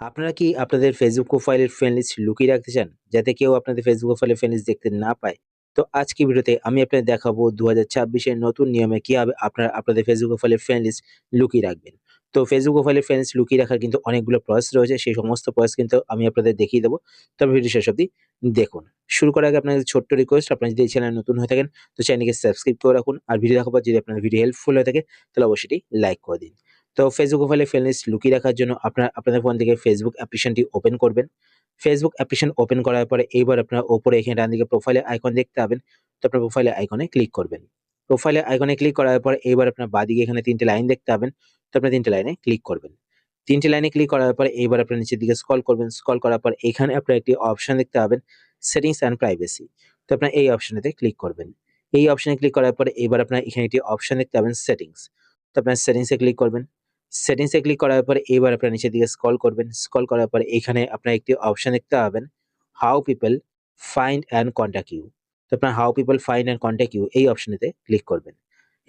আপনারা কি আপনাদের ফেসবুক প্রোফাইলের ফ্রেন্ড লিস্ট লুকিয়ে রাখতে চান? যাতে কেউ আপনাদের ফেসবুক প্রোফাইলের ফ্রেন্ড লিস্ট দেখতে না পায়? তো আজকের ভিডিওতে আমি আপনাদের দেখাবো ২০২৬ এর নতুন নিয়মে কিভাবে আপনারা আপনাদের ফেসবুক প্রোফাইলের ফ্রেন্ড লিস্ট লুকিয়ে রাখবেন। তো ফেসবুক প্রোফাইলের ফ্রেন্ড লিস্ট লুকিয়ে রাখার কিন্তু অনেকগুলো প্রসেস রয়েছে। সেই সমস্ত প্রসেস কিন্তু আমি আপনাদের দেখিয়ে দেবো। তবে ভিডিও শেষ অবধি দেখুন। শুরু করার আগে আপনাদের ছোট্ট রিকোয়েস্ট, আপনারা যদি এই চ্যানেলে নতুন হয়ে থাকেন তো চ্যানেলকে সাবস্ক্রাইব করে রাখুন। আর ভিডিও দেখার পর যদি আপনাদের ভিডিও হেল্পফুল হয়ে থাকে তাহলে অবশ্যই লাইক করে দিন। তো ফেসবুক প্রোফাইলে ফ্রেন্ড লিস্ট লুকিয়ে রাখার জন্য আপনারা আপনাদের ফোন থেকে ফেসবুক অ্যাপ্লিকেশনটি ওপেন করবেন। ফেসবুক অ্যাপ্লিকেশন ওপেন করার পরে এইবার আপনারা ওপরে এখানে ডান দিকে প্রোফাইলের আইকন দেখতে পাবেন। তো আপনার প্রোফাইলের আইকনে ক্লিক করবেন। প্রোফাইলের আইকনে ক্লিক করার পরে এইবার আপনার বাঁদিকে এখানে ৩ টে লাইন দেখতে পাবেন। তো আপনার ৩ টে লাইনে ক্লিক করবেন। ৩ টে লাইনে ক্লিক করার পরে এইবার আপনার নিচের দিকে স্ক্রল করবেন। স্ক্রল করার পর এখানে আপনারা একটি অপশন দেখতে পাবেন, সেটিংস অ্যান্ড প্রাইভেসি। তো আপনার এই অপশনেতে ক্লিক করবেন। এই অপশনে ক্লিক করার পরে এইবার আপনার এখানে একটি অপশন দেখতে পাবেন, সেটিংস। তো আপনার সেটিংসে ক্লিক করবেন। সেটিংসে ক্লিক করার পরে এবার আপনারা নিচের দিকে স্ক্রল করবেন। স্ক্রল করার পরে এখানে আপনারা একটি অপশন দেখতে পাবেন, how people find and contact you. তো আপনারা how people find and contact you এই অপশনেতে ক্লিক করবেন।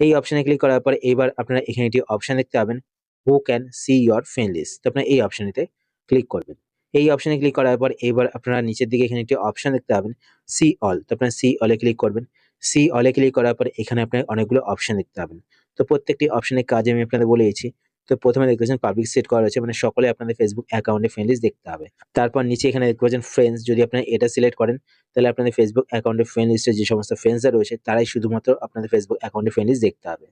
এই অপশনে ক্লিক করার পরে এবার আপনারা এখানে একটি অপশন দেখতে পাবেন, who can see your friend list. তো আপনারা এই অপশনেতে ক্লিক করবেন। এই অপশনে ক্লিক করার পর এবার আপনারা নিচের দিকে এখানে একটি অপশন দেখতে পাবেন, সি অল। তো আপনারা সি অলে ক্লিক করবেন। সি অলে ক্লিক করার পরে এখানে আপনার অনেকগুলো অপশন দেখতে পাবেন। তো প্রত্যেকটি অপশনের কাজ আমি আপনাদের বলে দিয়েছি। তো প্রথমে দেখতে পাচ্ছেন পাবলিক সেট করা রয়েছে, মানে সকলে আপনাদের ফেসবুক অ্যাকাউন্টে ফ্রেন্ড লিস্ট দেখতে হবে। তারপর নিচে এখানে দেখতে পাচ্ছেন ফ্রেন্ডস, যদি আপনারা এটা সিলেক্ট করেন তাহলে আপনাদের ফেসবুক অ্যাকাউন্টে ফ্রেন্ড লিস্টে যে সমস্ত ফ্রেন্ডসরা রয়েছে তারাই শুধুমাত্র আপনাদের ফেসবুক অ্যাকাউন্টে ফ্রেন্ড লিস্ট দেখতে হবে।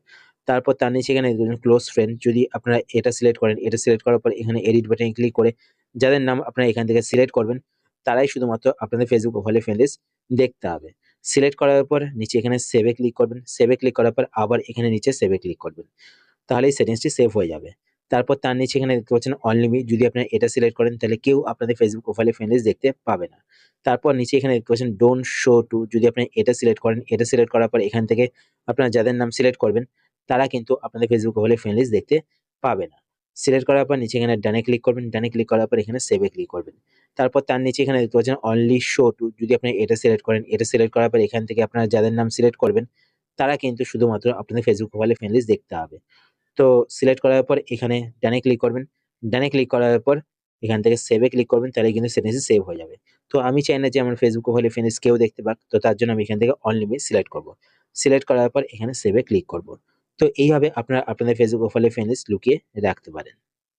তারপর তার নিচে এখানে দেখতে পাচ্ছেন ক্লোজ ফ্রেন্ড, যদি আপনারা এটা সিলেক্ট করেন, এটা সিলেক্ট করার পর এখানে এডিট বাটনে ক্লিক করে যাদের নাম আপনারা এখান থেকে সিলেক্ট করবেন তারাই শুধুমাত্র আপনাদের ফেসবুক প্রোফাইলে ফ্রেন্ড লিস্ট দেখতে হবে। সিলেক্ট করার পর নিচে এখানে সেভে ক্লিক করবেন। সেভে ক্লিক করার পর আবার এখানে নিচে সেভে ক্লিক করবেন। তাহলে এই সেটিংসটি সেভ হয়ে যাবে। তারপর তার নিচে এখানে দেখতে পাচ্ছেন অন লিমিট, যদি আপনারা এটা সিলেক্ট করেন তাহলে কেউ আপনাদের ফেসবুক প্রোফাইলে ফ্রেন্ড লিস্ট দেখতে পাবে না। তারপর নিচে এখানে দেখতে পাচ্ছেন ডোন্ট শো টু, যদি আপনি এটা সিলেক্ট করেন, এটা সিলেক্ট করার পর এখান থেকে আপনারা যাদের নাম সিলেক্ট করবেন তারা কিন্তু আপনাদের ফেসবুক প্রোফাইলে ফ্রেন্ড লিস্ট দেখতে পাবে না। সিলেক্ট করার পর নিচে এখানে ডানে ক্লিক করবেন। ডানে ক্লিক করার পর এখানে সেভে ক্লিক করবেন। তারপর তার নিচে এখানে দেখতে পাচ্ছেন অনলি শো টু, যদি আপনি এটা সিলেক্ট করেন, এটা সিলেক্ট করার পর এখান থেকে আপনারা যাদের নাম সিলেক্ট করবেন তারা কিন্তু শুধুমাত্র আপনাদের ফেসবুক প্রোফাইলে ফ্রেন্ড লিস্ট দেখতে হবে। তো সিলেক্ট করার পর এখানে ডানে ক্লিক করবেন। ডানে ক্লিক করার পর এখান থেকে সেভে ক্লিক করবেন, তাহলে কিন্তু সেটিংসটি সেভ হয়ে যাবে। তো আমি চাই না যে আমার ফেসবুক প্রোফাইলে ফ্রেন্ডস কেউ দেখতে পাক। তো তার জন্য আমি এখান থেকে অন লিমিট সিলেক্ট করব। সিলেক্ট করার পর এখানে সেভে ক্লিক করব। তো এইভাবে আপনারা আপনাদের ফেসবুক প্রোফাইলে ফ্রেন্ড লিস্ট লুকিয়ে রাখতে পারেন।